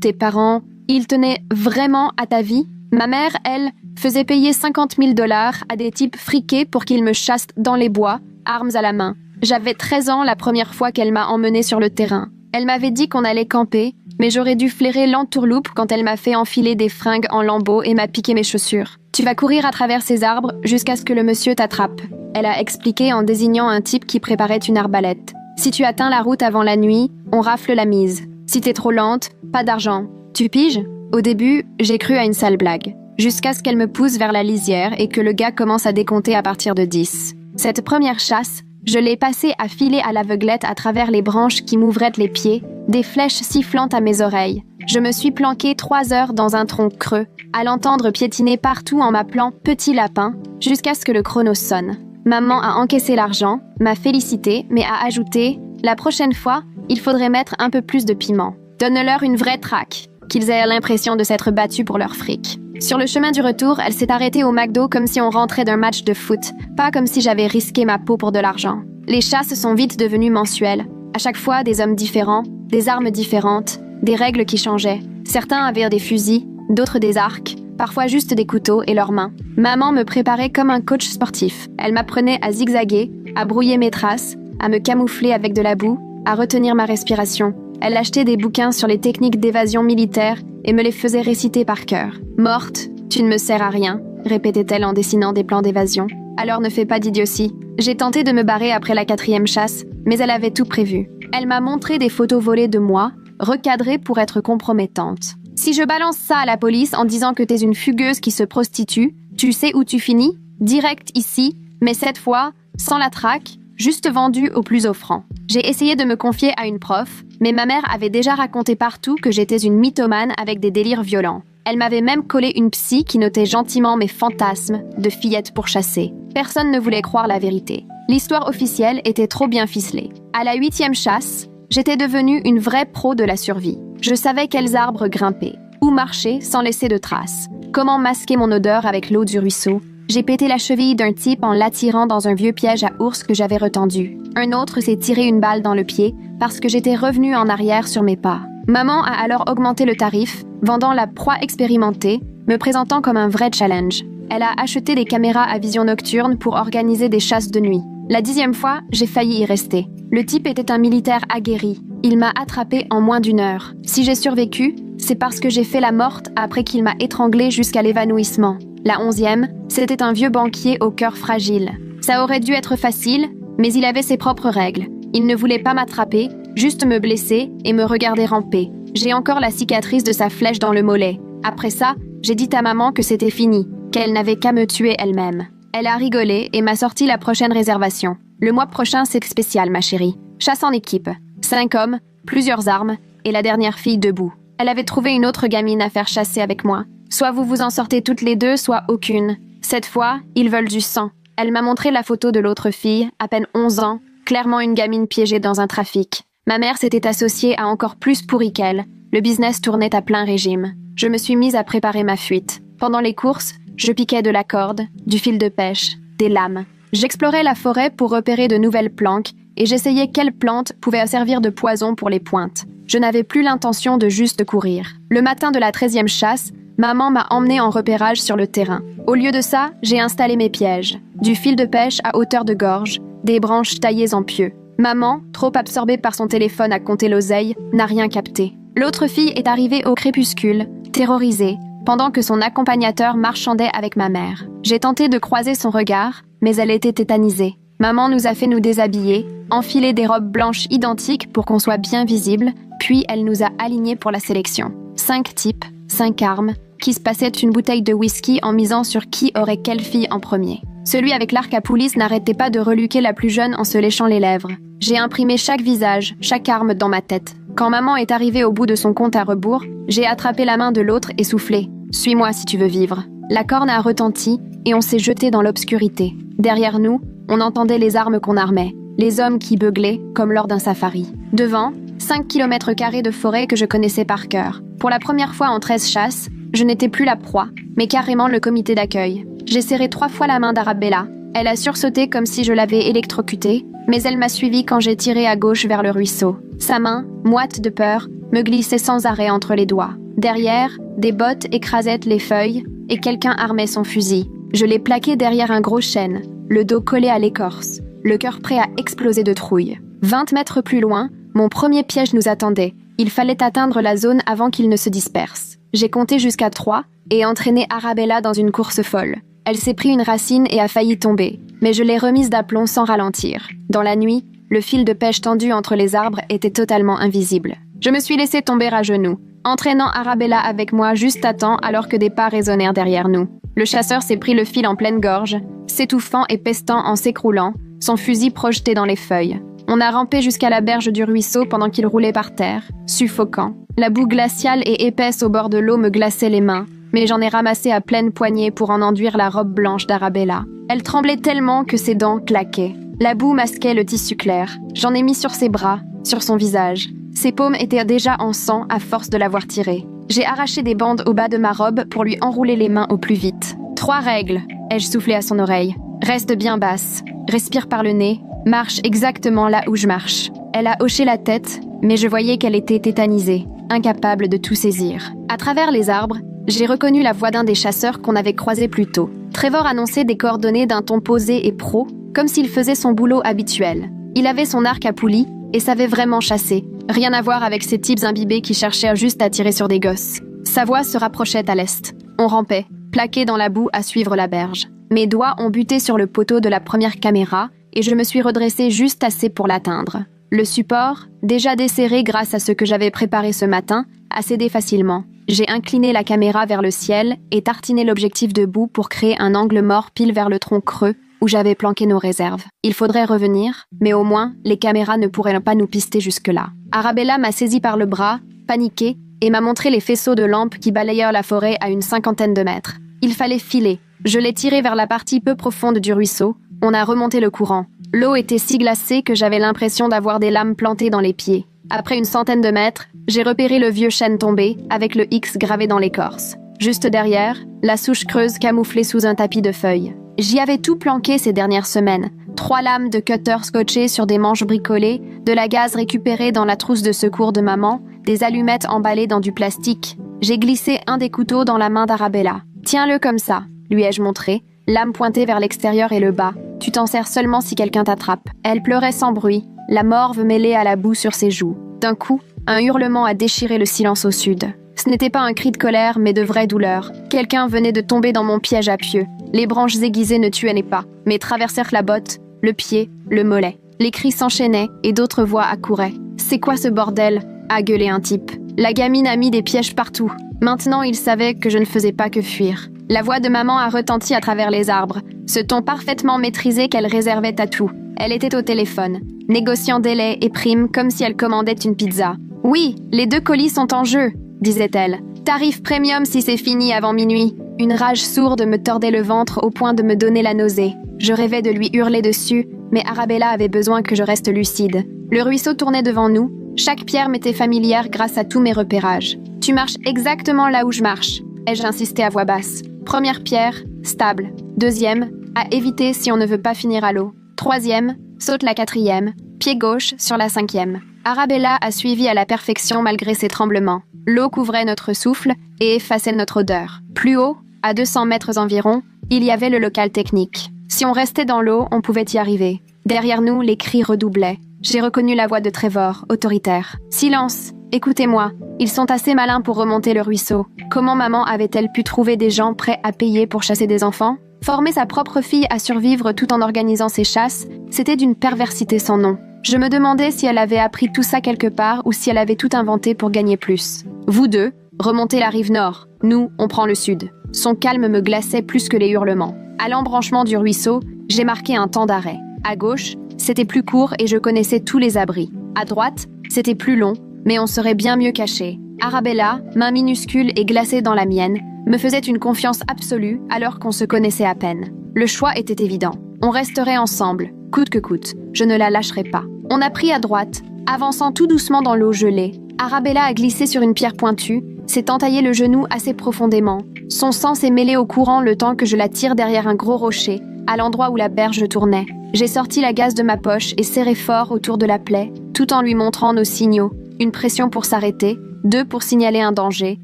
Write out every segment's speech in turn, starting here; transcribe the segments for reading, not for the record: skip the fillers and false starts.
Tes parents, ils tenaient vraiment à ta vie? Ma mère, elle, faisait payer 50 000 $ à des types friqués pour qu'ils me chassent dans les bois, armes à la main. J'avais 13 ans la première fois qu'elle m'a emmenée sur le terrain. Elle m'avait dit qu'on allait camper, mais j'aurais dû flairer l'entourloupe quand elle m'a fait enfiler des fringues en lambeaux et m'a piqué mes chaussures. Tu vas courir à travers ces arbres jusqu'à ce que le monsieur t'attrape. Elle a expliqué en désignant un type qui préparait une arbalète. Si tu atteins la route avant la nuit, on rafle la mise. Si t'es trop lente, pas d'argent. Tu piges? Au début, j'ai cru à une sale blague. Jusqu'à ce qu'elle me pousse vers la lisière et que le gars commence à décompter à partir de 10. Cette première chasse, je l'ai passée à filer à l'aveuglette à travers les branches qui m'ouvraient les pieds, des flèches sifflantes à mes oreilles. Je me suis planquée 3 heures dans un tronc creux, à l'entendre piétiner partout en m'appelant « petit lapin » jusqu'à ce que le chrono sonne. Maman a encaissé l'argent, m'a félicité, mais a ajouté « La prochaine fois, il faudrait mettre un peu plus de piment. Donne-leur une vraie traque, qu'ils aient l'impression de s'être battus pour leur fric. » Sur le chemin du retour, elle s'est arrêtée au McDo comme si on rentrait d'un match de foot, pas comme si j'avais risqué ma peau pour de l'argent. Les chasses sont vite devenues mensuelles. À chaque fois, des hommes différents, des armes différentes, des règles qui changeaient. Certains avaient des fusils, d'autres des arcs, parfois juste des couteaux et leurs mains. Maman me préparait comme un coach sportif. Elle m'apprenait à zigzaguer, à brouiller mes traces, à me camoufler avec de la boue, à retenir ma respiration. Elle achetait des bouquins sur les techniques d'évasion militaire et me les faisait réciter par cœur. « Morte, tu ne me sers à rien », répétait-elle en dessinant des plans d'évasion. « Alors ne fais pas d'idiotie. » J'ai tenté de me barrer après la 4e chasse, mais elle avait tout prévu. Elle m'a montré des photos volées de moi, recadrées pour être compromettantes. « Si je balance ça à la police en disant que t'es une fugueuse qui se prostitue, tu sais où tu finis? Direct ici, mais cette fois, sans la traque, juste vendue au plus offrant. » J'ai essayé de me confier à une prof, mais ma mère avait déjà raconté partout que j'étais une mythomane avec des délires violents. Elle m'avait même collé une psy qui notait gentiment mes fantasmes de fillette pourchassée. Personne ne voulait croire la vérité. L'histoire officielle était trop bien ficelée. À la 8e chasse, j'étais devenue une vraie pro de la survie. Je savais quels arbres grimper, où marcher sans laisser de traces, comment masquer mon odeur avec l'eau du ruisseau. J'ai pété la cheville d'un type en l'attirant dans un vieux piège à ours que j'avais retendu. Un autre s'est tiré une balle dans le pied parce que j'étais revenue en arrière sur mes pas. Maman a alors augmenté le tarif, vendant la proie expérimentée, me présentant comme un vrai challenge. Elle a acheté des caméras à vision nocturne pour organiser des chasses de nuit. La 10e fois, j'ai failli y rester. Le type était un militaire aguerri. Il m'a attrapée en moins d'1 heure. Si j'ai survécu, c'est parce que j'ai fait la morte après qu'il m'a étranglée jusqu'à l'évanouissement. La 11e, c'était un vieux banquier au cœur fragile. Ça aurait dû être facile, mais il avait ses propres règles. Il ne voulait pas m'attraper, juste me blesser et me regarder ramper. J'ai encore la cicatrice de sa flèche dans le mollet. Après ça, j'ai dit à maman que c'était fini, qu'elle n'avait qu'à me tuer elle-même. Elle a rigolé et m'a sorti la prochaine réservation. Le mois prochain, c'est spécial, ma chérie. Chasse en équipe. 5 hommes, plusieurs armes et la dernière fille debout. Elle avait trouvé une autre gamine à faire chasser avec moi. Soit vous vous en sortez toutes les deux, soit aucune. Cette fois, ils veulent du sang. Elle m'a montré la photo de l'autre fille, à peine 11 ans, clairement une gamine piégée dans un trafic. Ma mère s'était associée à encore plus pourri qu'elle. Le business tournait à plein régime. Je me suis mise à préparer ma fuite. Pendant les courses, je piquais de la corde, du fil de pêche, des lames. J'explorais la forêt pour repérer de nouvelles planques et j'essayais quelles plantes pouvaient servir de poison pour les pointes. Je n'avais plus l'intention de juste courir. Le matin de la 13e chasse, maman m'a emmenée en repérage sur le terrain. Au lieu de ça, j'ai installé mes pièges. Du fil de pêche à hauteur de gorge, des branches taillées en pieux. Maman, trop absorbée par son téléphone à compter l'oseille, n'a rien capté. L'autre fille est arrivée au crépuscule, terrorisée, pendant que son accompagnateur marchandait avec ma mère. J'ai tenté de croiser son regard, mais elle était tétanisée. Maman nous a fait nous déshabiller, enfiler des robes blanches identiques pour qu'on soit bien visible, puis elle nous a alignés pour la sélection. 5 types, 5 armes, qui se passaient une bouteille de whisky en misant sur qui aurait quelle fille en premier. Celui avec l'arc à poulies n'arrêtait pas de reluquer la plus jeune en se léchant les lèvres. J'ai imprimé chaque visage, chaque arme dans ma tête. Quand maman est arrivée au bout de son compte à rebours, j'ai attrapé la main de l'autre et soufflé. « Suis-moi si tu veux vivre ». La corne a retenti et on s'est jeté dans l'obscurité. Derrière nous, on entendait les armes qu'on armait, les hommes qui beuglaient comme lors d'un safari. Devant, 5 km² de forêt que je connaissais par cœur. Pour la première fois en 13 chasses, je n'étais plus la proie, mais carrément le comité d'accueil. J'ai serré 3 fois la main d'Arabella. Elle a sursauté comme si je l'avais électrocutée, mais elle m'a suivi quand j'ai tiré à gauche vers le ruisseau. Sa main, moite de peur, me glissait sans arrêt entre les doigts. Derrière, des bottes écrasaient les feuilles et quelqu'un armait son fusil. Je l'ai plaqué derrière un gros chêne, le dos collé à l'écorce, le cœur prêt à exploser de trouille. 20 mètres plus loin, mon premier piège nous attendait. Il fallait atteindre la zone avant qu'il ne se disperse. J'ai compté jusqu'à 3 et entraîné Arabella dans une course folle. Elle s'est pris une racine et a failli tomber, mais je l'ai remise d'aplomb sans ralentir. Dans la nuit, le fil de pêche tendu entre les arbres était totalement invisible. Je me suis laissé tomber à genoux, entraînant Arabella avec moi juste à temps alors que des pas résonnèrent derrière nous. Le chasseur s'est pris le fil en pleine gorge, s'étouffant et pestant en s'écroulant, son fusil projeté dans les feuilles. On a rampé jusqu'à la berge du ruisseau pendant qu'il roulait par terre, suffocant. La boue glaciale et épaisse au bord de l'eau me glaçait les mains, mais j'en ai ramassé à pleine poignée pour en enduire la robe blanche d'Arabella. Elle tremblait tellement que ses dents claquaient. La boue masquait le tissu clair. J'en ai mis sur ses bras, sur son visage. Ses paumes étaient déjà en sang à force de l'avoir tirée. J'ai arraché des bandes au bas de ma robe pour lui enrouler les mains au plus vite. 3 règles, ai-je soufflé à son oreille. Reste bien basse, respire par le nez, marche exactement là où je marche. Elle a hoché la tête, mais je voyais qu'elle était tétanisée, incapable de tout saisir. À travers les arbres, j'ai reconnu la voix d'un des chasseurs qu'on avait croisé plus tôt. Trevor annonçait des coordonnées d'un ton posé et pro, comme s'il faisait son boulot habituel. Il avait son arc à poulie et savait vraiment chasser. Rien à voir avec ces types imbibés qui cherchaient juste à tirer sur des gosses. Sa voix se rapprochait à l'est. On rampait, plaqué dans la boue à suivre la berge. Mes doigts ont buté sur le poteau de la première caméra et je me suis redressée juste assez pour l'atteindre. Le support, déjà desserré grâce à ce que j'avais préparé ce matin, a cédé facilement. J'ai incliné la caméra vers le ciel et tartiné l'objectif de boue pour créer un angle mort pile vers le tronc creux où j'avais planqué nos réserves. Il faudrait revenir, mais au moins, les caméras ne pourraient pas nous pister jusque-là. Arabella m'a saisi par le bras, paniquée, et m'a montré les faisceaux de lampes qui balayèrent la forêt à une 50aine de mètres. Il fallait filer. Je l'ai tiré vers la partie peu profonde du ruisseau. On a remonté le courant. L'eau était si glacée que j'avais l'impression d'avoir des lames plantées dans les pieds. Après une 100aine de mètres, j'ai repéré le vieux chêne tombé, avec le X gravé dans l'écorce. Juste derrière, la souche creuse camouflée sous un tapis de feuilles. J'y avais tout planqué ces dernières semaines. 3 lames de cutter scotchées sur des manches bricolées, de la gaze récupérée dans la trousse de secours de maman, des allumettes emballées dans du plastique. J'ai glissé un des couteaux dans la main d'Arabella. « Tiens-le comme ça », lui ai-je montré, lame pointée vers l'extérieur et le bas. « Tu t'en sers seulement si quelqu'un t'attrape. » Elle pleurait sans bruit, la morve mêlée à la boue sur ses joues. D'un coup, un hurlement a déchiré le silence au sud. Ce n'était pas un cri de colère, mais de vraie douleur. Quelqu'un venait de tomber dans mon piège à pieux. Les branches aiguisées ne tuaient pas, mais traversèrent la botte, le pied, le mollet. Les cris s'enchaînaient et d'autres voix accouraient. « C'est quoi ce bordel ?» a gueulé un type. La gamine a mis des pièges partout. Maintenant, il savait que je ne faisais pas que fuir. La voix de maman a retenti à travers les arbres, ce ton parfaitement maîtrisé qu'elle réservait à tout. Elle était au téléphone, négociant délais et primes comme si elle commandait une pizza. « Oui, les 2 colis sont en jeu », disait-elle. « Tarif premium si c'est fini avant minuit. » Une rage sourde me tordait le ventre au point de me donner la nausée. Je rêvais de lui hurler dessus, mais Arabella avait besoin que je reste lucide. Le ruisseau tournait devant nous. Chaque pierre m'était familière grâce à tous mes repérages. « Tu marches exactement là où je marche », ai-je insisté à voix basse. Première pierre, stable. Deuxième, à éviter si on ne veut pas finir à l'eau. Troisième, saute la 4e. Pied gauche sur la 5e. Arabella a suivi à la perfection malgré ses tremblements. L'eau couvrait notre souffle et effaçait notre odeur. Plus haut, à 200 mètres environ, il y avait le local technique. Si on restait dans l'eau, on pouvait y arriver. Derrière nous, les cris redoublaient. J'ai reconnu la voix de Trevor, autoritaire. « Silence! Écoutez-moi, ils sont assez malins pour remonter le ruisseau. Comment maman avait-elle pu trouver des gens prêts à payer pour chasser des enfants ? Former sa propre fille à survivre tout en organisant ses chasses, c'était d'une perversité sans nom. Je me demandais si elle avait appris tout ça quelque part ou si elle avait tout inventé pour gagner plus. Vous deux, remontez la rive nord. Nous, on prend le sud. » Son calme me glaçait plus que les hurlements. À l'embranchement du ruisseau, j'ai marqué un temps d'arrêt. À gauche, c'était plus court et je connaissais tous les abris. À droite, c'était plus long, mais on serait bien mieux caché. Arabella, main minuscule et glacée dans la mienne, me faisait une confiance absolue alors qu'on se connaissait à peine. Le choix était évident. On resterait ensemble, coûte que coûte. Je ne la lâcherais pas. On a pris à droite, avançant tout doucement dans l'eau gelée. Arabella a glissé sur une pierre pointue, s'est entaillé le genou assez profondément. Son sang s'est mêlé au courant le temps que je la tire derrière un gros rocher, à l'endroit où la berge tournait. J'ai sorti la gaze de ma poche et serré fort autour de la plaie, tout en lui montrant nos signaux. Une pression pour s'arrêter, 2 pour signaler un danger,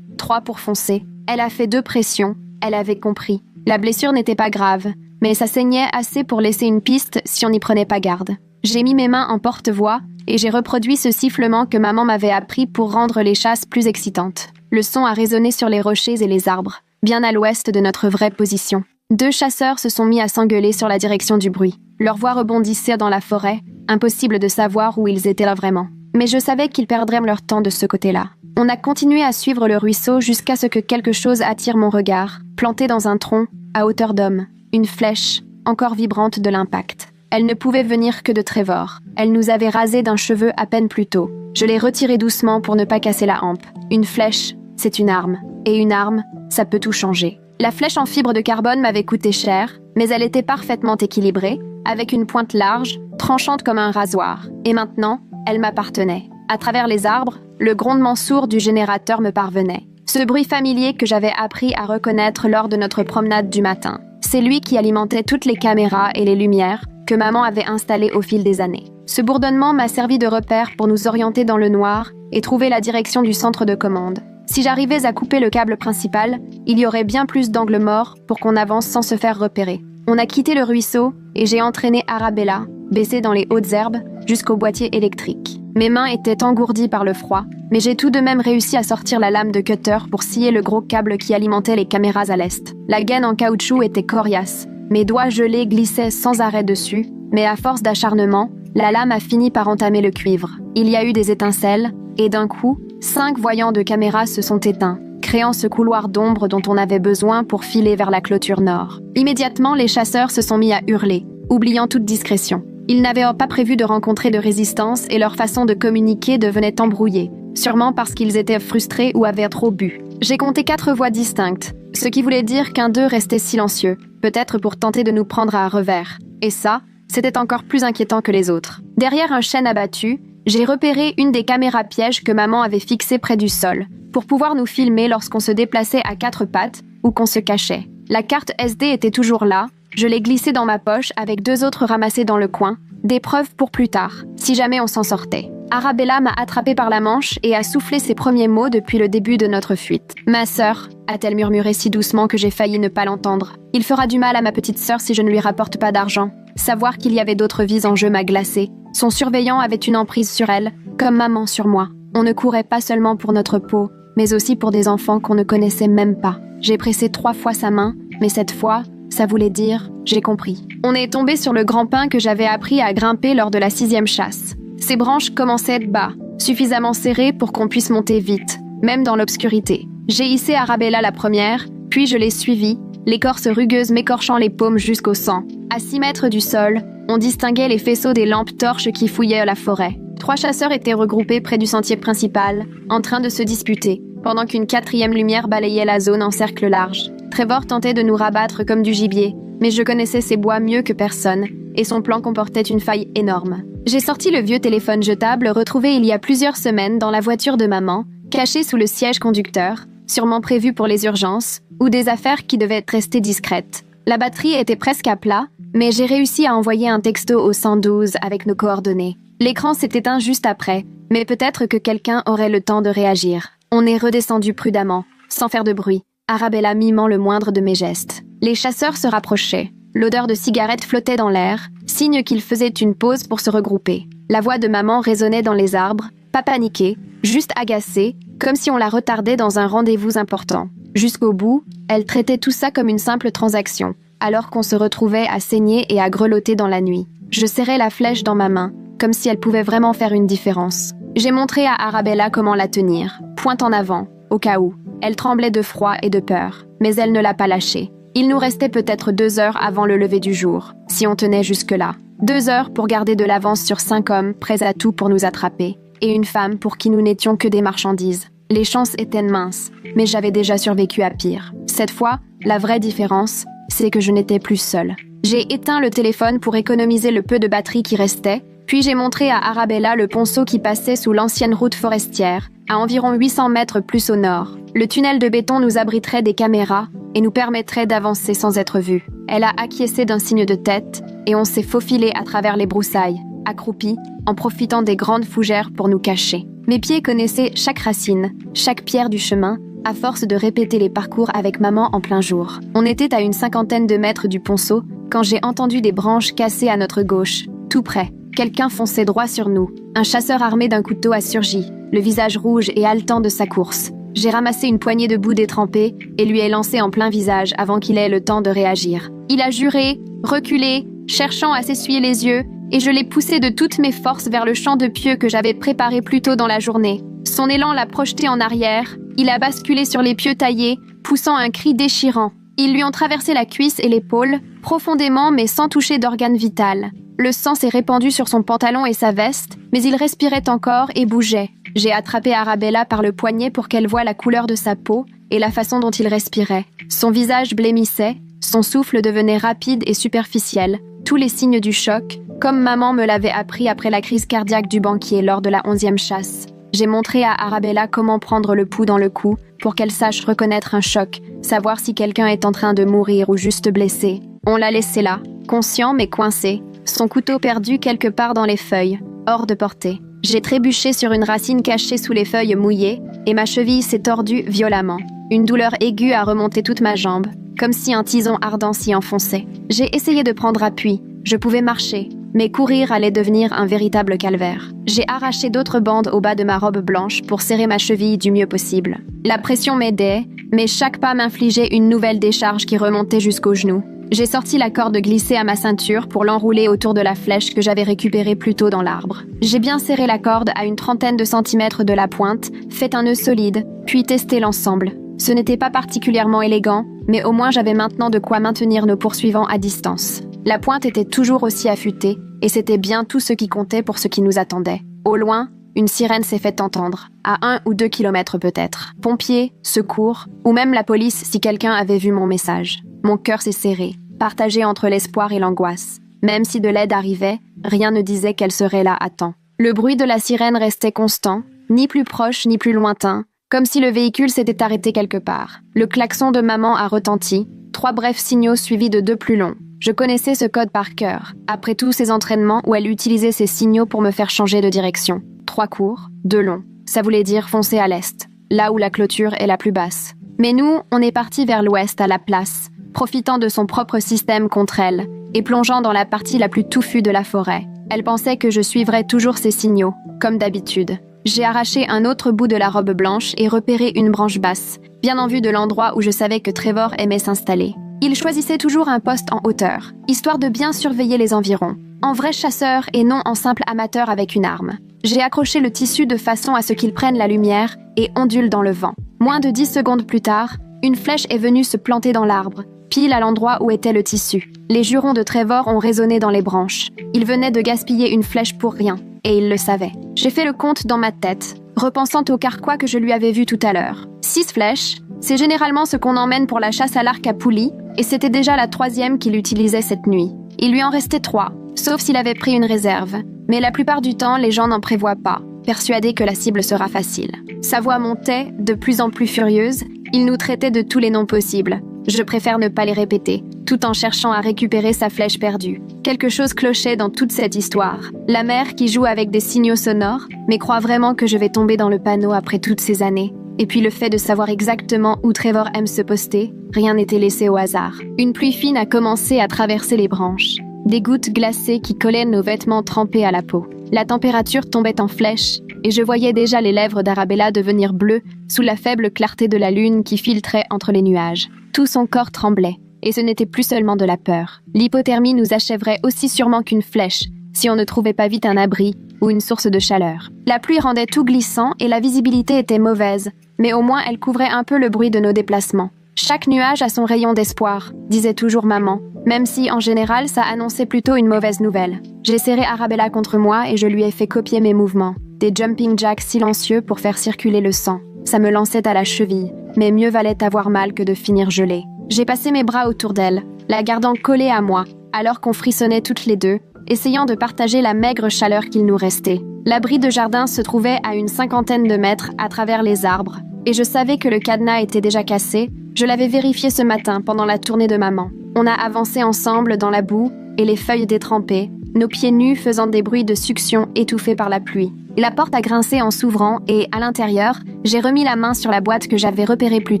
3 pour foncer. Elle a fait 2 pressions, elle avait compris. La blessure n'était pas grave, mais ça saignait assez pour laisser une piste si on n'y prenait pas garde. J'ai mis mes mains en porte-voix et j'ai reproduit ce sifflement que maman m'avait appris pour rendre les chasses plus excitantes. Le son a résonné sur les rochers et les arbres, bien à l'ouest de notre vraie position. 2 chasseurs se sont mis à s'engueuler sur la direction du bruit. Leurs voix rebondissaient dans la forêt, impossible de savoir où ils étaient là vraiment. Mais je savais qu'ils perdraient leur temps de ce côté-là. On a continué à suivre le ruisseau jusqu'à ce que quelque chose attire mon regard, planté dans un tronc, à hauteur d'homme, une flèche, encore vibrante de l'impact. Elle ne pouvait venir que de Trevor. Elle nous avait rasé d'un cheveu à peine plus tôt. Je l'ai retirée doucement pour ne pas casser la hampe. Une flèche, c'est une arme. Et une arme, ça peut tout changer. La flèche en fibre de carbone m'avait coûté cher, mais elle était parfaitement équilibrée, avec une pointe large, tranchante comme un rasoir. Et maintenant, elle m'appartenait. À travers les arbres, le grondement sourd du générateur me parvenait. Ce bruit familier que j'avais appris à reconnaître lors de notre promenade du matin. C'est lui qui alimentait toutes les caméras et les lumières que maman avait installées au fil des années. Ce bourdonnement m'a servi de repère pour nous orienter dans le noir et trouver la direction du centre de commande. Si j'arrivais à couper le câble principal, il y aurait bien plus d'angles morts pour qu'on avance sans se faire repérer. On a quitté le ruisseau et j'ai entraîné Arabella, baissée dans les hautes herbes, jusqu'au boîtier électrique. Mes mains étaient engourdies par le froid, mais j'ai tout de même réussi à sortir la lame de cutter pour scier le gros câble qui alimentait les caméras à l'est. La gaine en caoutchouc était coriace. Mes doigts gelés glissaient sans arrêt dessus, mais à force d'acharnement, la lame a fini par entamer le cuivre. Il y a eu des étincelles, et d'un coup, 5 voyants de caméra se sont éteints, créant ce couloir d'ombre dont on avait besoin pour filer vers la clôture nord. Immédiatement, les chasseurs se sont mis à hurler, oubliant toute discrétion. Ils n'avaient pas prévu de rencontrer de résistance et leur façon de communiquer devenait embrouillée, sûrement parce qu'ils étaient frustrés ou avaient trop bu. J'ai compté 4 voix distinctes, ce qui voulait dire qu'un d'eux restait silencieux, peut-être pour tenter de nous prendre à revers. Et ça, c'était encore plus inquiétant que les autres. Derrière un chêne abattu, j'ai repéré une des caméras pièges que maman avait fixées près du sol, pour pouvoir nous filmer lorsqu'on se déplaçait à 4 pattes ou qu'on se cachait. La carte SD était toujours là, je l'ai glissée dans ma poche avec 2 autres ramassées dans le coin, des preuves pour plus tard, si jamais on s'en sortait. Arabella m'a attrapée par la manche et a soufflé ses premiers mots depuis le début de notre fuite. « Ma sœur », a-t-elle murmuré si doucement que j'ai failli ne pas l'entendre. « Il fera du mal à ma petite sœur si je ne lui rapporte pas d'argent. » Savoir qu'il y avait d'autres vies en jeu m'a glacée. Son surveillant avait une emprise sur elle, comme maman sur moi. On ne courait pas seulement pour notre peau, mais aussi pour des enfants qu'on ne connaissait même pas. J'ai pressé 3 fois sa main, mais cette fois, ça voulait dire « j'ai compris ». On est tombé sur le grand pin que j'avais appris à grimper lors de la 6e chasse. Ses branches commençaient bas, suffisamment serrées pour qu'on puisse monter vite, même dans l'obscurité. J'ai hissé Arabella la première, puis je l'ai suivie, l'écorce rugueuse m'écorchant les paumes jusqu'au sang. À 6 mètres du sol, on distinguait les faisceaux des lampes torches qui fouillaient la forêt. 3 chasseurs étaient regroupés près du sentier principal, en train de se disputer, pendant qu'une 4e lumière balayait la zone en cercle large. Trevor tentait de nous rabattre comme du gibier, mais je connaissais ces bois mieux que personne, et son plan comportait une faille énorme. J'ai sorti le vieux téléphone jetable retrouvé il y a plusieurs semaines dans la voiture de maman, caché sous le siège conducteur, sûrement prévu pour les urgences, ou des affaires qui devaient rester discrètes. La batterie était presque à plat, mais j'ai réussi à envoyer un texto au 112 avec nos coordonnées. L'écran s'est éteint juste après, mais peut-être que quelqu'un aurait le temps de réagir. On est redescendu prudemment, sans faire de bruit, Arabella mimant le moindre de mes gestes. Les chasseurs se rapprochaient. L'odeur de cigarette flottait dans l'air, signe qu'ils faisaient une pause pour se regrouper. La voix de maman résonnait dans les arbres, pas paniquée, juste agacée, comme si on la retardait dans un rendez-vous important. Jusqu'au bout, elle traitait tout ça comme une simple transaction, alors qu'on se retrouvait à saigner et à grelotter dans la nuit. Je serrais la flèche dans ma main, comme si elle pouvait vraiment faire une différence. J'ai montré à Arabella comment la tenir, pointe en avant, au cas où. Elle tremblait de froid et de peur, mais elle ne l'a pas lâchée. Il nous restait peut-être 2 heures avant le lever du jour, si on tenait jusque-là. 2 heures pour garder de l'avance sur 5 hommes prêts à tout pour nous attraper, et une femme pour qui nous n'étions que des marchandises. Les chances étaient minces, mais j'avais déjà survécu à pire. Cette fois, la vraie différence, c'est que je n'étais plus seule. J'ai éteint le téléphone pour économiser le peu de batterie qui restait, puis j'ai montré à Arabella le ponceau qui passait sous l'ancienne route forestière, à environ 800 mètres plus au nord. Le tunnel de béton nous abriterait des caméras et nous permettrait d'avancer sans être vus. Elle a acquiescé d'un signe de tête et on s'est faufilé à travers les broussailles, accroupis, en profitant des grandes fougères pour nous cacher. Mes pieds connaissaient chaque racine, chaque pierre du chemin, à force de répéter les parcours avec maman en plein jour. On était à une 50aine de mètres du ponceau quand j'ai entendu des branches cassées à notre gauche, tout près. Quelqu'un fonçait droit sur nous. Un chasseur armé d'un couteau a surgi, le visage rouge et haletant de sa course. J'ai ramassé une poignée de boue détrempée et lui ai lancé en plein visage avant qu'il ait le temps de réagir. Il a juré, reculé, cherchant à s'essuyer les yeux, et je l'ai poussé de toutes mes forces vers le champ de pieux que j'avais préparé plus tôt dans la journée. Son élan l'a projeté en arrière, il a basculé sur les pieux taillés, poussant un cri déchirant. Ils lui ont traversé la cuisse et l'épaule, profondément mais sans toucher d'organe vital. Le sang s'est répandu sur son pantalon et sa veste, mais il respirait encore et bougeait. J'ai attrapé Arabella par le poignet pour qu'elle voie la couleur de sa peau et la façon dont il respirait. Son visage blêmissait, son souffle devenait rapide et superficiel, tous les signes du choc, comme maman me l'avait appris après la crise cardiaque du banquier lors de la 11e chasse. J'ai montré à Arabella comment prendre le pouls dans le cou pour qu'elle sache reconnaître un choc, savoir si quelqu'un est en train de mourir ou juste blessé. On l'a laissé là, conscient mais coincé, son couteau perdu quelque part dans les feuilles, hors de portée. J'ai trébuché sur une racine cachée sous les feuilles mouillées et ma cheville s'est tordue violemment. Une douleur aiguë a remonté toute ma jambe, comme si un tison ardent s'y enfonçait. J'ai essayé de prendre appui, je pouvais marcher, mais courir allait devenir un véritable calvaire. J'ai arraché d'autres bandes au bas de ma robe blanche pour serrer ma cheville du mieux possible. La pression m'aidait, mais chaque pas m'infligeait une nouvelle décharge qui remontait jusqu'aux genoux. J'ai sorti la corde glissée à ma ceinture pour l'enrouler autour de la flèche que j'avais récupérée plus tôt dans l'arbre. J'ai bien serré la corde à une 30aine de centimètres de la pointe, fait un nœud solide, puis testé l'ensemble. Ce n'était pas particulièrement élégant, mais au moins j'avais maintenant de quoi maintenir nos poursuivants à distance. La pointe était toujours aussi affûtée, et c'était bien tout ce qui comptait pour ce qui nous attendait. Au loin, une sirène s'est fait entendre, à 1 ou 2 kilomètres peut-être. Pompiers, secours, ou même la police si quelqu'un avait vu mon message. Mon cœur s'est serré, partagé entre l'espoir et l'angoisse. Même si de l'aide arrivait, rien ne disait qu'elle serait là à temps. Le bruit de la sirène restait constant, ni plus proche ni plus lointain, comme si le véhicule s'était arrêté quelque part. Le klaxon de maman a retenti, 3 brefs signaux suivis de 2 plus longs. Je connaissais ce code par cœur, après tous ces entraînements où elle utilisait ces signaux pour me faire changer de direction. 3 courts, 2 longs. Ça voulait dire foncer à l'est, là où la clôture est la plus basse. Mais nous, on est parti vers l'ouest à la place, profitant de son propre système contre elle, et plongeant dans la partie la plus touffue de la forêt. Elle pensait que je suivrais toujours ses signaux, comme d'habitude. J'ai arraché un autre bout de la robe blanche et repéré une branche basse, bien en vue de l'endroit où je savais que Trevor aimait s'installer. Il choisissait toujours un poste en hauteur, histoire de bien surveiller les environs, en vrai chasseur et non en simple amateur avec une arme. J'ai accroché le tissu de façon à ce qu'il prenne la lumière et ondule dans le vent. Moins de 10 secondes plus tard, une flèche est venue se planter dans l'arbre, pile à l'endroit où était le tissu. Les jurons de Trevor ont résonné dans les branches. Il venait de gaspiller une flèche pour rien, et il le savait. J'ai fait le compte dans ma tête, repensant au carquois que je lui avais vu tout à l'heure. 6 flèches, c'est généralement ce qu'on emmène pour la chasse à l'arc à poulie, et c'était déjà la 3e qu'il utilisait cette nuit. Il lui en restait 3, sauf s'il avait pris une réserve. Mais la plupart du temps, les gens n'en prévoient pas, persuadés que la cible sera facile. Sa voix montait, de plus en plus furieuse, il nous traitait de tous les noms possibles. Je préfère ne pas les répéter, tout en cherchant à récupérer sa flèche perdue. Quelque chose clochait dans toute cette histoire. La mère qui joue avec des signaux sonores, mais croit vraiment que je vais tomber dans le panneau après toutes ces années. Et puis le fait de savoir exactement où Trevor aime se poster, rien n'était laissé au hasard. Une pluie fine a commencé à traverser les branches. Des gouttes glacées qui collaient nos vêtements trempés à la peau. La température tombait en flèche, et je voyais déjà les lèvres d'Arabella devenir bleues sous la faible clarté de la lune qui filtrait entre les nuages. Tout son corps tremblait, et ce n'était plus seulement de la peur. L'hypothermie nous achèverait aussi sûrement qu'une flèche, si on ne trouvait pas vite un abri ou une source de chaleur. La pluie rendait tout glissant et la visibilité était mauvaise, mais au moins elle couvrait un peu le bruit de nos déplacements. Chaque nuage a son rayon d'espoir, disait toujours maman, même si, en général, ça annonçait plutôt une mauvaise nouvelle. J'ai serré Arabella contre moi et je lui ai fait copier mes mouvements. Des jumping jacks silencieux pour faire circuler le sang. Ça me lançait à la cheville, mais mieux valait avoir mal que de finir gelée. J'ai passé mes bras autour d'elle, la gardant collée à moi, alors qu'on frissonnait toutes les deux, essayant de partager la maigre chaleur qu'il nous restait. L'abri de jardin se trouvait à une 50aine de mètres à travers les arbres, et je savais que le cadenas était déjà cassé. Je l'avais vérifié ce matin pendant la tournée de maman. On a avancé ensemble dans la boue et les feuilles détrempées, nos pieds nus faisant des bruits de succion étouffés par la pluie. La porte a grincé en s'ouvrant et, à l'intérieur, j'ai remis la main sur la boîte que j'avais repérée plus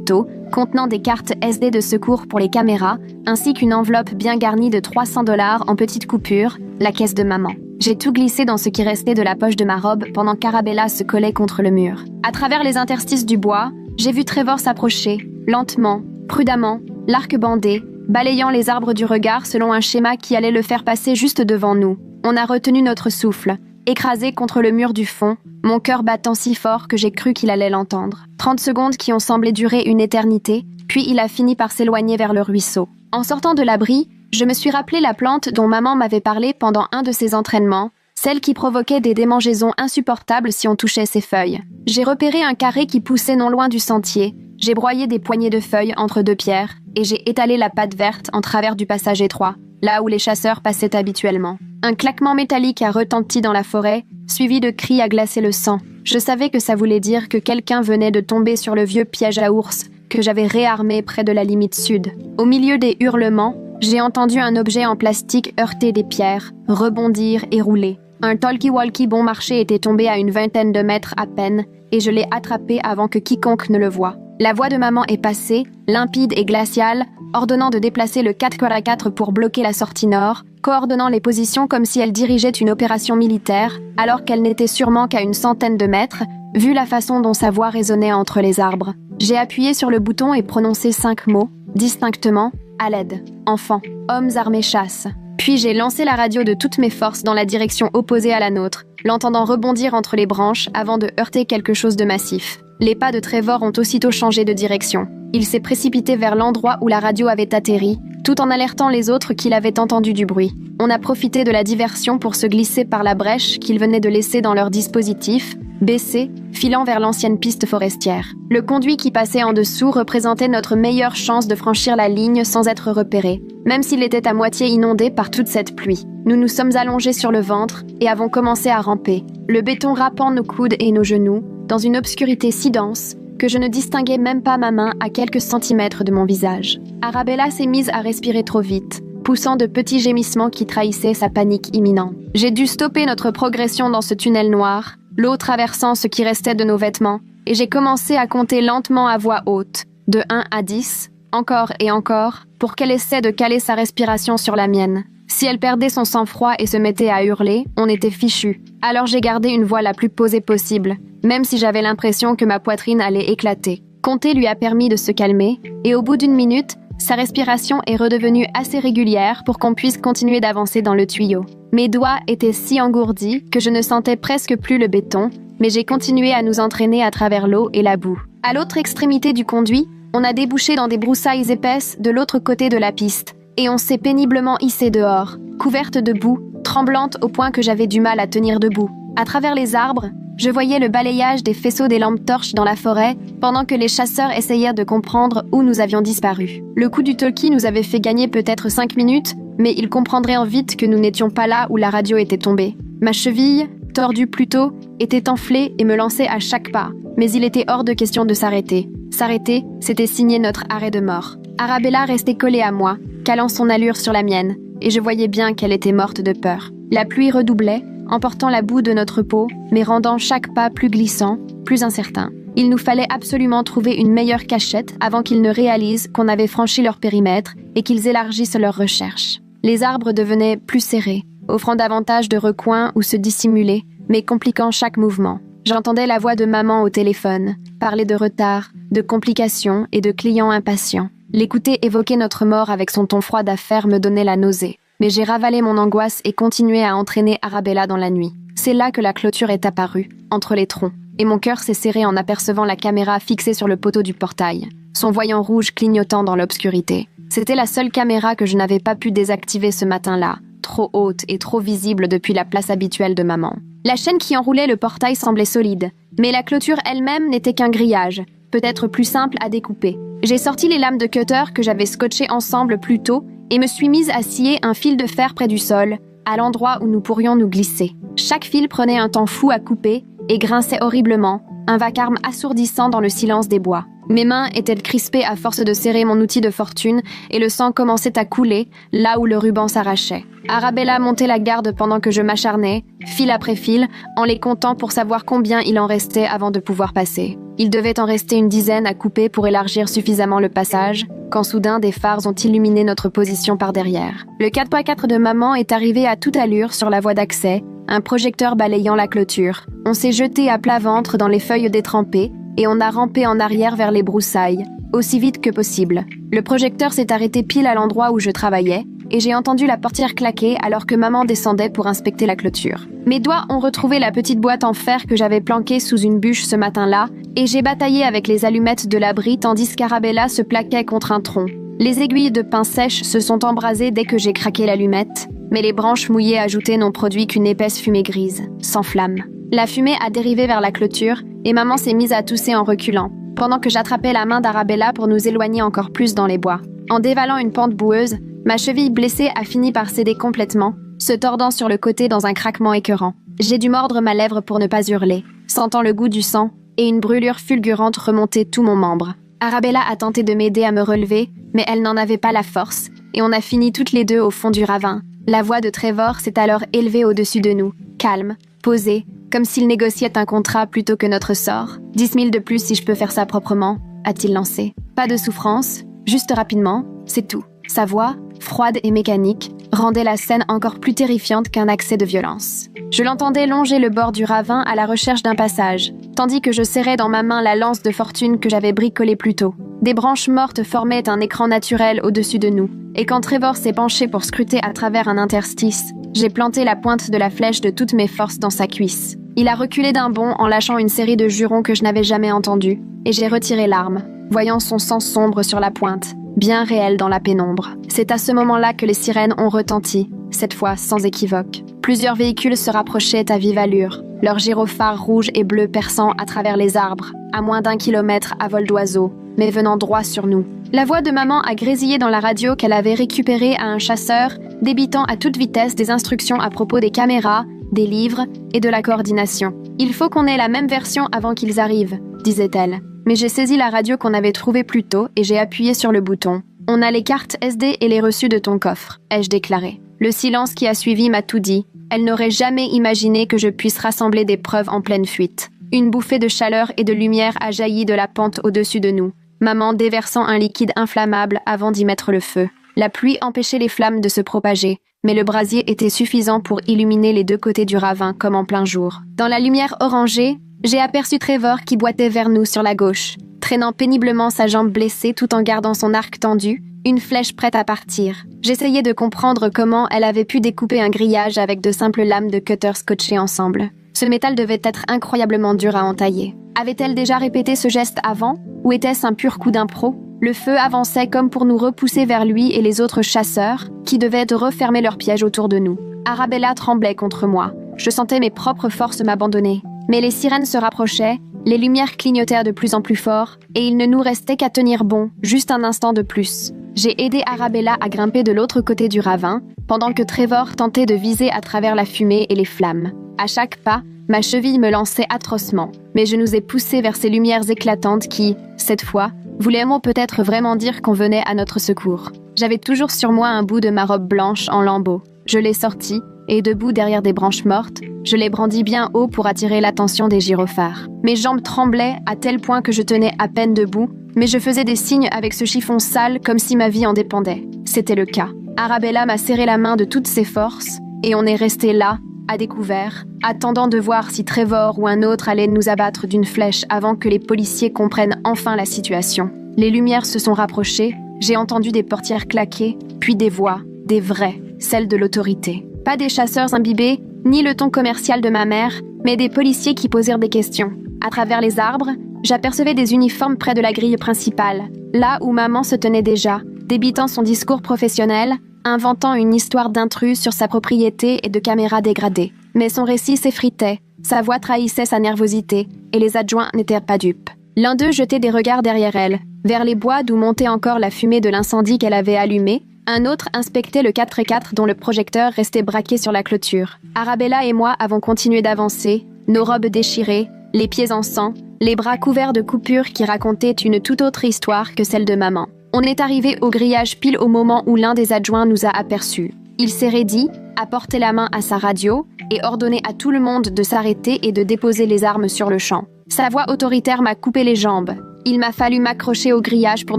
tôt, contenant des cartes SD de secours pour les caméras, ainsi qu'une enveloppe bien garnie de 300$ en petites coupures, la caisse de maman. J'ai tout glissé dans ce qui restait de la poche de ma robe pendant qu'Arabella se collait contre le mur. À travers les interstices du bois, j'ai vu Trevor s'approcher, lentement, prudemment, l'arc bandé, balayant les arbres du regard selon un schéma qui allait le faire passer juste devant nous. On a retenu notre souffle, écrasé contre le mur du fond, mon cœur battant si fort que j'ai cru qu'il allait l'entendre. 30 secondes qui ont semblé durer une éternité, puis il a fini par s'éloigner vers le ruisseau. En sortant de l'abri, je me suis rappelé la plante dont maman m'avait parlé pendant un de ses entraînements, celle qui provoquait des démangeaisons insupportables si on touchait ses feuilles. J'ai repéré un carré qui poussait non loin du sentier, j'ai broyé des poignées de feuilles entre deux pierres, et j'ai étalé la pâte verte en travers du passage étroit, là où les chasseurs passaient habituellement. Un claquement métallique a retenti dans la forêt, suivi de cris à glacer le sang. Je savais que ça voulait dire que quelqu'un venait de tomber sur le vieux piège à ours que j'avais réarmé près de la limite sud. Au milieu des hurlements, j'ai entendu un objet en plastique heurter des pierres, rebondir et rouler. Un talkie-walkie bon marché était tombé à une 20aine de mètres à peine, et je l'ai attrapé avant que quiconque ne le voie. La voix de maman est passée, limpide et glaciale, ordonnant de déplacer le 4x4 pour bloquer la sortie nord, coordonnant les positions comme si elle dirigeait une opération militaire, alors qu'elle n'était sûrement qu'à une centaine de mètres, vu la façon dont sa voix résonnait entre les arbres. J'ai appuyé sur le bouton et prononcé 5 mots, distinctement, à l'aide, enfants, hommes armés chasse. Puis j'ai lancé la radio de toutes mes forces dans la direction opposée à la nôtre, l'entendant rebondir entre les branches avant de heurter quelque chose de massif. Les pas de Trevor ont aussitôt changé de direction. Il s'est précipité vers l'endroit où la radio avait atterri, tout en alertant les autres qu'il avait entendu du bruit. On a profité de la diversion pour se glisser par la brèche qu'ils venaient de laisser dans leur dispositif, baissé, filant vers l'ancienne piste forestière. Le conduit qui passait en dessous représentait notre meilleure chance de franchir la ligne sans être repéré, même s'il était à moitié inondé par toute cette pluie. Nous nous sommes allongés sur le ventre et avons commencé à ramper, le béton râpant nos coudes et nos genoux, dans une obscurité si dense que je ne distinguais même pas ma main à quelques centimètres de mon visage. Arabella s'est mise à respirer trop vite, poussant de petits gémissements qui trahissaient sa panique imminente. J'ai dû stopper notre progression dans ce tunnel noir, l'eau traversant ce qui restait de nos vêtements, et j'ai commencé à compter lentement à voix haute, de 1 à 10, encore et encore, pour qu'elle essaie de caler sa respiration sur la mienne. Si elle perdait son sang-froid et se mettait à hurler, on était fichus. Alors j'ai gardé une voix la plus posée possible, même si j'avais l'impression que ma poitrine allait éclater. Compter lui a permis de se calmer, et au bout d'une minute, sa respiration est redevenue assez régulière pour qu'on puisse continuer d'avancer dans le tuyau. Mes doigts étaient si engourdis que je ne sentais presque plus le béton, mais j'ai continué à nous entraîner à travers l'eau et la boue. À l'autre extrémité du conduit, on a débouché dans des broussailles épaisses de l'autre côté de la piste, et on s'est péniblement hissé dehors, couverte de boue, tremblante au point que j'avais du mal à tenir debout. À travers les arbres, je voyais le balayage des faisceaux des lampes torches dans la forêt pendant que les chasseurs essayèrent de comprendre où nous avions disparu. Le coup du talkie nous avait fait gagner peut-être 5 minutes, mais ils comprendraient en vite que nous n'étions pas là où la radio était tombée. Ma cheville, tordue plus tôt, était enflée et me lançait à chaque pas, mais il était hors de question de s'arrêter. S'arrêter, c'était signer notre arrêt de mort. Arabella restait collée à moi, calant son allure sur la mienne, et je voyais bien qu'elle était morte de peur. La pluie redoublait, emportant la boue de notre peau, mais rendant chaque pas plus glissant, plus incertain. Il nous fallait absolument trouver une meilleure cachette avant qu'ils ne réalisent qu'on avait franchi leur périmètre et qu'ils élargissent leurs recherches. Les arbres devenaient plus serrés, offrant davantage de recoins où se dissimuler, mais compliquant chaque mouvement. J'entendais la voix de maman au téléphone, parler de retard, de complications et de clients impatients. L'écouter évoquer notre mort avec son ton froid d'affaire me donnait la nausée. Mais j'ai ravalé mon angoisse et continué à entraîner Arabella dans la nuit. C'est là que la clôture est apparue, entre les troncs, et mon cœur s'est serré en apercevant la caméra fixée sur le poteau du portail, son voyant rouge clignotant dans l'obscurité. C'était la seule caméra que je n'avais pas pu désactiver ce matin-là, trop haute et trop visible depuis la place habituelle de maman. La chaîne qui enroulait le portail semblait solide, mais la clôture elle-même n'était qu'un grillage, peut-être plus simple à découper. J'ai sorti les lames de cutter que j'avais scotchées ensemble plus tôt et me suis mise à scier un fil de fer près du sol, à l'endroit où nous pourrions nous glisser. Chaque fil prenait un temps fou à couper et grinçait horriblement, un vacarme assourdissant dans le silence des bois. Mes mains étaient crispées à force de serrer mon outil de fortune et le sang commençait à couler là où le ruban s'arrachait. Arabella montait la garde pendant que je m'acharnais, fil après fil, en les comptant pour savoir combien il en restait avant de pouvoir passer. Il devait en rester une dizaine à couper pour élargir suffisamment le passage, quand soudain des phares ont illuminé notre position par derrière. Le 4x4 de maman est arrivé à toute allure sur la voie d'accès, un projecteur balayant la clôture. On s'est jeté à plat ventre dans les feuilles détrempées et on a rampé en arrière vers les broussailles, aussi vite que possible. Le projecteur s'est arrêté pile à l'endroit où je travaillais, et j'ai entendu la portière claquer alors que maman descendait pour inspecter la clôture. Mes doigts ont retrouvé la petite boîte en fer que j'avais planquée sous une bûche ce matin-là, et j'ai bataillé avec les allumettes de l'abri tandis qu'Arabella se plaquait contre un tronc. Les aiguilles de pain sèche se sont embrasées dès que j'ai craqué l'allumette, mais les branches mouillées ajoutées n'ont produit qu'une épaisse fumée grise, sans flamme. La fumée a dérivé vers la clôture, et maman s'est mise à tousser en reculant, pendant que j'attrapais la main d'Arabella pour nous éloigner encore plus dans les bois. En dévalant une pente boueuse, ma cheville blessée a fini par céder complètement, se tordant sur le côté dans un craquement écœurant. J'ai dû mordre ma lèvre pour ne pas hurler, sentant le goût du sang et une brûlure fulgurante remonter tout mon membre. Arabella a tenté de m'aider à me relever, mais elle n'en avait pas la force, et on a fini toutes les deux au fond du ravin. La voix de Trevor s'est alors élevée au-dessus de nous, calme, posée, comme s'il négociait un contrat plutôt que notre sort. 10 000 de plus si je peux faire ça proprement, a-t-il lancé. Pas de souffrance, juste rapidement, c'est tout. Sa voix, froide et mécanique, rendait la scène encore plus terrifiante qu'un accès de violence. Je l'entendais longer le bord du ravin à la recherche d'un passage, tandis que je serrais dans ma main la lance de fortune que j'avais bricolée plus tôt. Des branches mortes formaient un écran naturel au-dessus de nous, et quand Trevor s'est penché pour scruter à travers un interstice, j'ai planté la pointe de la flèche de toutes mes forces dans sa cuisse. Il a reculé d'un bond en lâchant une série de jurons que je n'avais jamais entendus, et j'ai retiré l'arme, voyant son sang sombre sur la pointe, bien réel dans la pénombre. C'est à ce moment-là que les sirènes ont retenti, cette fois sans équivoque. Plusieurs véhicules se rapprochaient à vive allure, leurs gyrophares rouges et bleus perçant à travers les arbres, à moins d'1 kilomètre à vol d'oiseau, mais venant droit sur nous. La voix de maman a grésillé dans la radio qu'elle avait récupérée à un chasseur, débitant à toute vitesse des instructions à propos des caméras, des livres et de la coordination. « Il faut qu'on ait la même version avant qu'ils arrivent », disait-elle. Mais j'ai saisi la radio qu'on avait trouvée plus tôt et j'ai appuyé sur le bouton. « On a les cartes SD et les reçus de ton coffre », ai-je déclaré. Le silence qui a suivi m'a tout dit. Elle n'aurait jamais imaginé que je puisse rassembler des preuves en pleine fuite. Une bouffée de chaleur et de lumière a jailli de la pente au-dessus de nous, maman déversant un liquide inflammable avant d'y mettre le feu. La pluie empêchait les flammes de se propager, mais le brasier était suffisant pour illuminer les deux côtés du ravin comme en plein jour. Dans la lumière orangée, j'ai aperçu Trevor qui boitait vers nous sur la gauche, traînant péniblement sa jambe blessée tout en gardant son arc tendu, une flèche prête à partir. J'essayais de comprendre comment elle avait pu découper un grillage avec de simples lames de cutter scotchées ensemble. Ce métal devait être incroyablement dur à entailler. Avait-elle déjà répété ce geste avant, ou était-ce un pur coup d'impro? Le feu avançait comme pour nous repousser vers lui et les autres chasseurs, qui devaient refermer leur piège autour de nous. Arabella tremblait contre moi. Je sentais mes propres forces m'abandonner. Mais les sirènes se rapprochaient, les lumières clignotèrent de plus en plus fort, et il ne nous restait qu'à tenir bon, juste un instant de plus. J'ai aidé Arabella à grimper de l'autre côté du ravin, pendant que Trevor tentait de viser à travers la fumée et les flammes. À chaque pas, ma cheville me lançait atrocement, mais je nous ai poussés vers ces lumières éclatantes qui, cette fois, voulaient peut-être vraiment dire qu'on venait à notre secours. J'avais toujours sur moi un bout de ma robe blanche en lambeaux. Je l'ai sorti, et debout derrière des branches mortes, je l'ai brandi bien haut pour attirer l'attention des gyrophares. Mes jambes tremblaient à tel point que je tenais à peine debout, mais je faisais des signes avec ce chiffon sale comme si ma vie en dépendait. C'était le cas. Arabella m'a serré la main de toutes ses forces, et on est resté là, à découvert, attendant de voir si Trevor ou un autre allait nous abattre d'une flèche avant que les policiers comprennent enfin la situation. Les lumières se sont rapprochées, j'ai entendu des portières claquer, puis des voix, des vraies, celles de l'autorité. Pas des chasseurs imbibés, ni le ton commercial de ma mère, mais des policiers qui posèrent des questions. À travers les arbres, j'apercevais des uniformes près de la grille principale, là où maman se tenait déjà, débitant son discours professionnel, inventant une histoire d'intrus sur sa propriété et de caméras dégradées. Mais son récit s'effritait, sa voix trahissait sa nervosité, et les adjoints n'étaient pas dupes. L'un d'eux jetait des regards derrière elle, vers les bois d'où montait encore la fumée de l'incendie qu'elle avait allumé. Un autre inspectait le 4x4 dont le projecteur restait braqué sur la clôture. Arabella et moi avons continué d'avancer, nos robes déchirées, les pieds en sang, les bras couverts de coupures qui racontaient une toute autre histoire que celle de maman. On est arrivé au grillage pile au moment où l'un des adjoints nous a aperçus. Il s'est raidi, a porté la main à sa radio et ordonné à tout le monde de s'arrêter et de déposer les armes sur le champ. Sa voix autoritaire m'a coupé les jambes. Il m'a fallu m'accrocher au grillage pour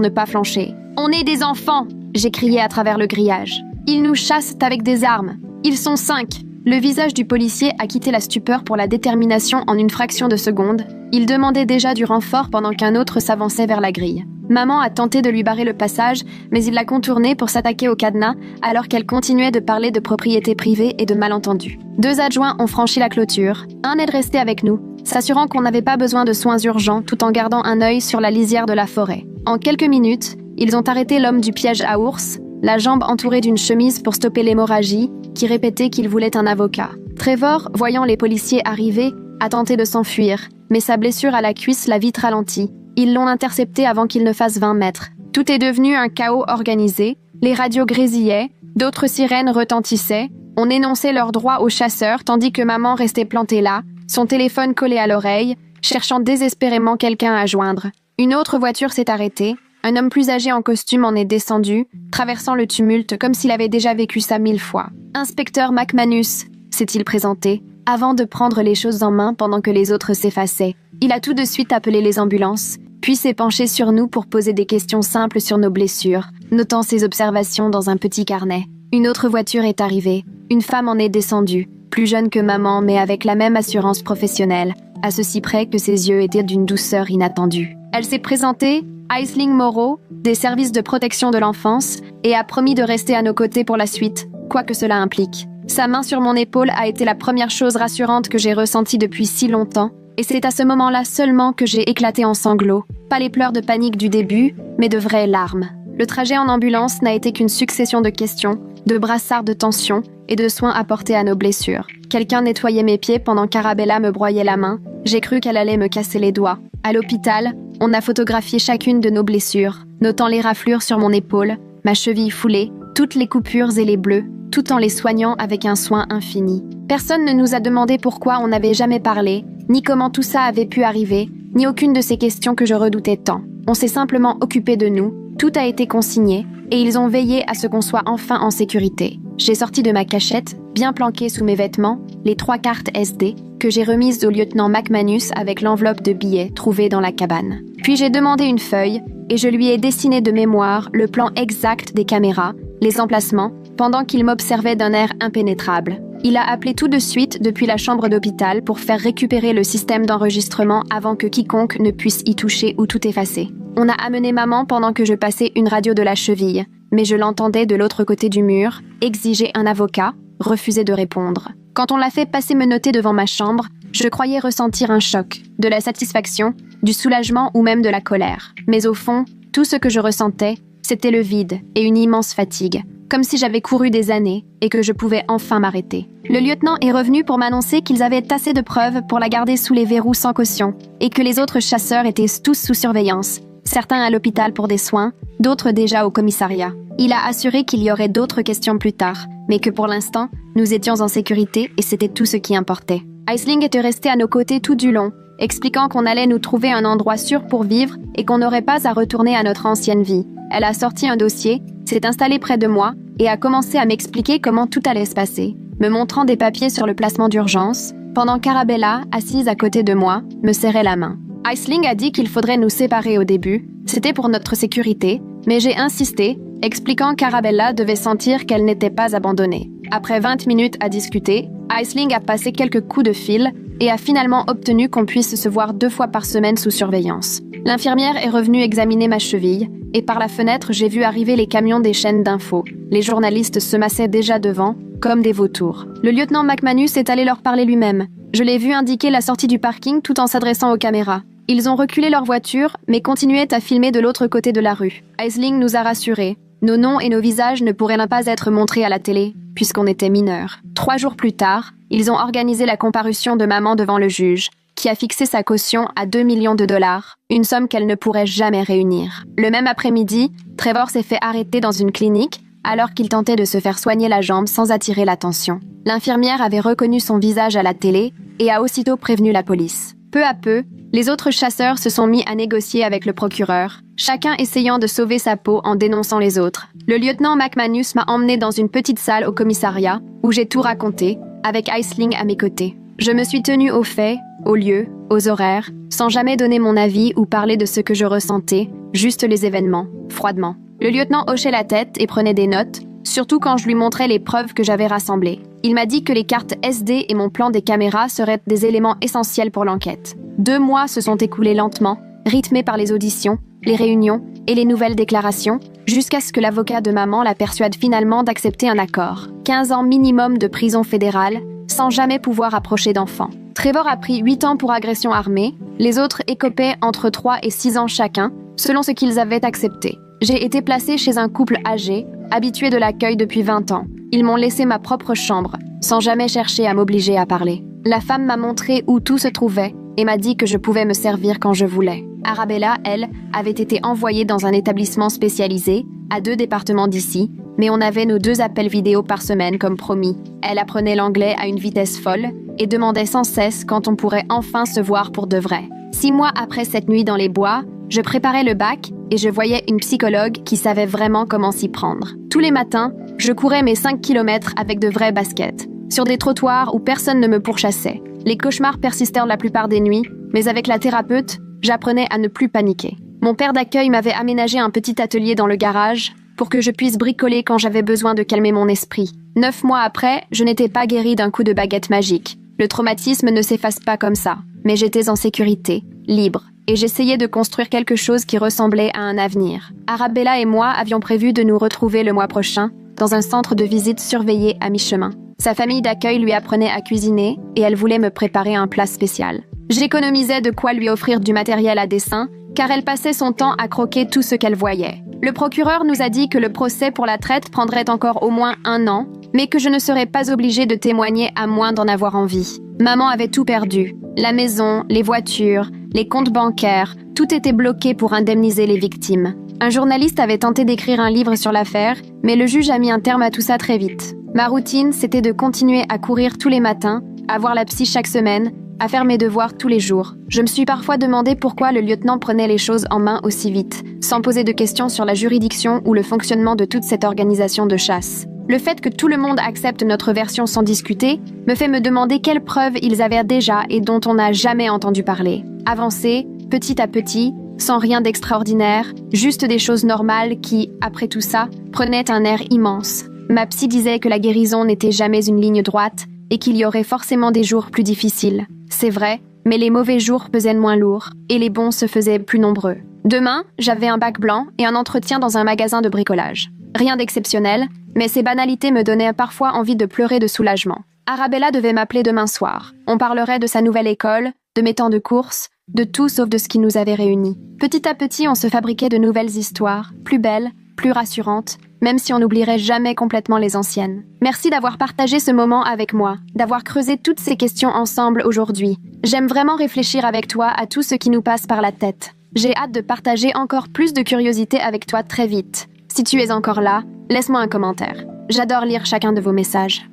ne pas flancher. « On est des enfants !» j'ai crié à travers le grillage. « Ils nous chassent avec des armes. Ils sont 5. » Le visage du policier a quitté la stupeur pour la détermination en une fraction de seconde. Il demandait déjà du renfort pendant qu'un autre s'avançait vers la grille. Maman a tenté de lui barrer le passage, mais il l'a contourné pour s'attaquer au cadenas alors qu'elle continuait de parler de propriété privée et de malentendus. 2 adjoints ont franchi la clôture. Un est resté avec nous, s'assurant qu'on n'avait pas besoin de soins urgents tout en gardant un œil sur la lisière de la forêt. En quelques minutes, ils ont arrêté l'homme du piège à ours, la jambe entourée d'une chemise pour stopper l'hémorragie, qui répétait qu'il voulait un avocat. Trevor, voyant les policiers arriver, a tenté de s'enfuir, mais sa blessure à la cuisse l'a vite ralenti. Ils l'ont intercepté avant qu'il ne fasse 20 mètres. Tout est devenu un chaos organisé, les radios grésillaient, d'autres sirènes retentissaient, on énonçait leurs droits aux chasseurs tandis que maman restait plantée là, son téléphone collé à l'oreille, cherchant désespérément quelqu'un à joindre. Une autre voiture s'est arrêtée. Un homme plus âgé en costume en est descendu, traversant le tumulte comme s'il avait déjà vécu ça 1000 fois. « Inspecteur McManus », s'est-il présenté, avant de prendre les choses en main pendant que les autres s'effaçaient. Il a tout de suite appelé les ambulances, puis s'est penché sur nous pour poser des questions simples sur nos blessures, notant ses observations dans un petit carnet. Une autre voiture est arrivée. Une femme en est descendue, plus jeune que maman mais avec la même assurance professionnelle, à ceci près que ses yeux étaient d'une douceur inattendue. Elle s'est présentée, Aisling Moreau, des services de protection de l'enfance, et a promis de rester à nos côtés pour la suite, quoi que cela implique. Sa main sur mon épaule a été la première chose rassurante que j'ai ressentie depuis si longtemps, et c'est à ce moment-là seulement que j'ai éclaté en sanglots. Pas les pleurs de panique du début, mais de vraies larmes. Le trajet en ambulance n'a été qu'une succession de questions, de brassards de tension et de soins apportés à nos blessures. Quelqu'un nettoyait mes pieds pendant qu'Arabella me broyait la main. J'ai cru qu'elle allait me casser les doigts. À l'hôpital, on a photographié chacune de nos blessures, notant les raflures sur mon épaule, ma cheville foulée, toutes les coupures et les bleus, tout en les soignant avec un soin infini. Personne ne nous a demandé pourquoi on n'avait jamais parlé, ni comment tout ça avait pu arriver, ni aucune de ces questions que je redoutais tant. On s'est simplement occupé de nous, tout a été consigné, et ils ont veillé à ce qu'on soit enfin en sécurité. J'ai sorti de ma cachette, bien planquée sous mes vêtements, les 3 cartes SD que j'ai remises au lieutenant McManus avec l'enveloppe de billets trouvée dans la cabane. Puis j'ai demandé une feuille et je lui ai dessiné de mémoire le plan exact des caméras, les emplacements, pendant qu'il m'observait d'un air impénétrable. Il a appelé tout de suite depuis la chambre d'hôpital pour faire récupérer le système d'enregistrement avant que quiconque ne puisse y toucher ou tout effacer. On a amené maman pendant que je passais une radio de la cheville, mais je l'entendais de l'autre côté du mur, exiger un avocat, refuser de répondre. Quand on l'a fait passer menotter devant ma chambre, je croyais ressentir un choc, de la satisfaction, du soulagement ou même de la colère. Mais au fond, tout ce que je ressentais, c'était le vide et une immense fatigue, comme si j'avais couru des années et que je pouvais enfin m'arrêter. Le lieutenant est revenu pour m'annoncer qu'ils avaient assez de preuves pour la garder sous les verrous sans caution et que les autres chasseurs étaient tous sous surveillance, certains à l'hôpital pour des soins, d'autres déjà au commissariat. Il a assuré qu'il y aurait d'autres questions plus tard, mais que pour l'instant, nous étions en sécurité et c'était tout ce qui importait. Aisling était resté à nos côtés tout du long, expliquant qu'on allait nous trouver un endroit sûr pour vivre et qu'on n'aurait pas à retourner à notre ancienne vie. Elle a sorti un dossier, s'est installée près de moi et a commencé à m'expliquer comment tout allait se passer, me montrant des papiers sur le placement d'urgence, pendant qu'Arabella, assise à côté de moi, me serrait la main. Aisling a dit qu'il faudrait nous séparer au début, c'était pour notre sécurité, mais j'ai insisté, expliquant qu'Arabella devait sentir qu'elle n'était pas abandonnée. Après 20 minutes à discuter, Aisling a passé quelques coups de fil et a finalement obtenu qu'on puisse se voir 2 fois par semaine sous surveillance. L'infirmière est revenue examiner ma cheville, et par la fenêtre, j'ai vu arriver les camions des chaînes d'infos. Les journalistes se massaient déjà devant, comme des vautours. Le lieutenant McManus est allé leur parler lui-même. Je l'ai vu indiquer la sortie du parking tout en s'adressant aux caméras. Ils ont reculé leur voiture, mais continuaient à filmer de l'autre côté de la rue. Aisling nous a rassurés. Nos noms et nos visages ne pourraient pas être montrés à la télé, puisqu'on était mineurs. 3 jours plus tard, ils ont organisé la comparution de maman devant le juge, qui a fixé sa caution à 2 millions de dollars, une somme qu'elle ne pourrait jamais réunir. Le même après-midi, Trevor s'est fait arrêter dans une clinique, alors qu'il tentait de se faire soigner la jambe sans attirer l'attention. L'infirmière avait reconnu son visage à la télé et a aussitôt prévenu la police. Peu à peu, les autres chasseurs se sont mis à négocier avec le procureur, chacun essayant de sauver sa peau en dénonçant les autres. Le lieutenant McManus m'a emmené dans une petite salle au commissariat, où j'ai tout raconté, avec Aisling à mes côtés. Je me suis tenue aux faits, aux lieux, aux horaires, sans jamais donner mon avis ou parler de ce que je ressentais, juste les événements, froidement. Le lieutenant hochait la tête et prenait des notes, surtout quand je lui montrais les preuves que j'avais rassemblées. Il m'a dit que les cartes SD et mon plan des caméras seraient des éléments essentiels pour l'enquête. 2 mois se sont écoulés lentement, rythmés par les auditions, les réunions et les nouvelles déclarations, jusqu'à ce que l'avocat de maman la persuade finalement d'accepter un accord. 15 ans minimum de prison fédérale, sans jamais pouvoir approcher d'enfants. Trevor a pris 8 ans pour agression armée, les autres écopaient entre 3 et 6 ans chacun, selon ce qu'ils avaient accepté. J'ai été placée chez un couple âgé, habitué de l'accueil depuis 20 ans. Ils m'ont laissé ma propre chambre, sans jamais chercher à m'obliger à parler. La femme m'a montré où tout se trouvait et m'a dit que je pouvais me servir quand je voulais. Arabella, elle, avait été envoyée dans un établissement spécialisé, à 2 départements d'ici, mais on avait nos 2 appels vidéo par semaine comme promis. Elle apprenait l'anglais à une vitesse folle et demandait sans cesse quand on pourrait enfin se voir pour de vrai. 6 mois après cette nuit dans les bois, je préparais le bac et je voyais une psychologue qui savait vraiment comment s'y prendre. Tous les matins, je courais mes 5 kilomètres avec de vrais baskets, sur des trottoirs où personne ne me pourchassait. Les cauchemars persistèrent la plupart des nuits, mais avec la thérapeute, j'apprenais à ne plus paniquer. Mon père d'accueil m'avait aménagé un petit atelier dans le garage pour que je puisse bricoler quand j'avais besoin de calmer mon esprit. 9 mois après, je n'étais pas guérie d'un coup de baguette magique. Le traumatisme ne s'efface pas comme ça, mais j'étais en sécurité, libre, et j'essayais de construire quelque chose qui ressemblait à un avenir. Arabella et moi avions prévu de nous retrouver le mois prochain, dans un centre de visite surveillé à mi-chemin. Sa famille d'accueil lui apprenait à cuisiner et elle voulait me préparer un plat spécial. J'économisais de quoi lui offrir du matériel à dessin, car elle passait son temps à croquer tout ce qu'elle voyait. Le procureur nous a dit que le procès pour la traite prendrait encore au moins 1 an, mais que je ne serais pas obligée de témoigner à moins d'en avoir envie. Maman avait tout perdu. La maison, les voitures, les comptes bancaires, tout était bloqué pour indemniser les victimes. Un journaliste avait tenté d'écrire un livre sur l'affaire, mais le juge a mis un terme à tout ça très vite. Ma routine, c'était de continuer à courir tous les matins, à voir la psy chaque semaine, à faire mes devoirs tous les jours. Je me suis parfois demandé pourquoi le lieutenant prenait les choses en main aussi vite, sans poser de questions sur la juridiction ou le fonctionnement de toute cette organisation de chasse. Le fait que tout le monde accepte notre version sans discuter me fait me demander quelles preuves ils avaient déjà et dont on n'a jamais entendu parler. Avancer, petit à petit, sans rien d'extraordinaire, juste des choses normales qui, après tout ça, prenaient un air immense. Ma psy disait que la guérison n'était jamais une ligne droite et qu'il y aurait forcément des jours plus difficiles. C'est vrai, mais les mauvais jours pesaient moins lourds et les bons se faisaient plus nombreux. Demain, j'avais un bac blanc et un entretien dans un magasin de bricolage. Rien d'exceptionnel, mais ces banalités me donnaient parfois envie de pleurer de soulagement. Arabella devait m'appeler demain soir. On parlerait de sa nouvelle école, de mes temps de course, de tout sauf de ce qui nous avait réunis. Petit à petit, on se fabriquait de nouvelles histoires, plus belles, plus rassurantes, même si on n'oublierait jamais complètement les anciennes. Merci d'avoir partagé ce moment avec moi, d'avoir creusé toutes ces questions ensemble aujourd'hui. J'aime vraiment réfléchir avec toi à tout ce qui nous passe par la tête. J'ai hâte de partager encore plus de curiosité avec toi très vite. Si tu es encore là, laisse-moi un commentaire. J'adore lire chacun de vos messages.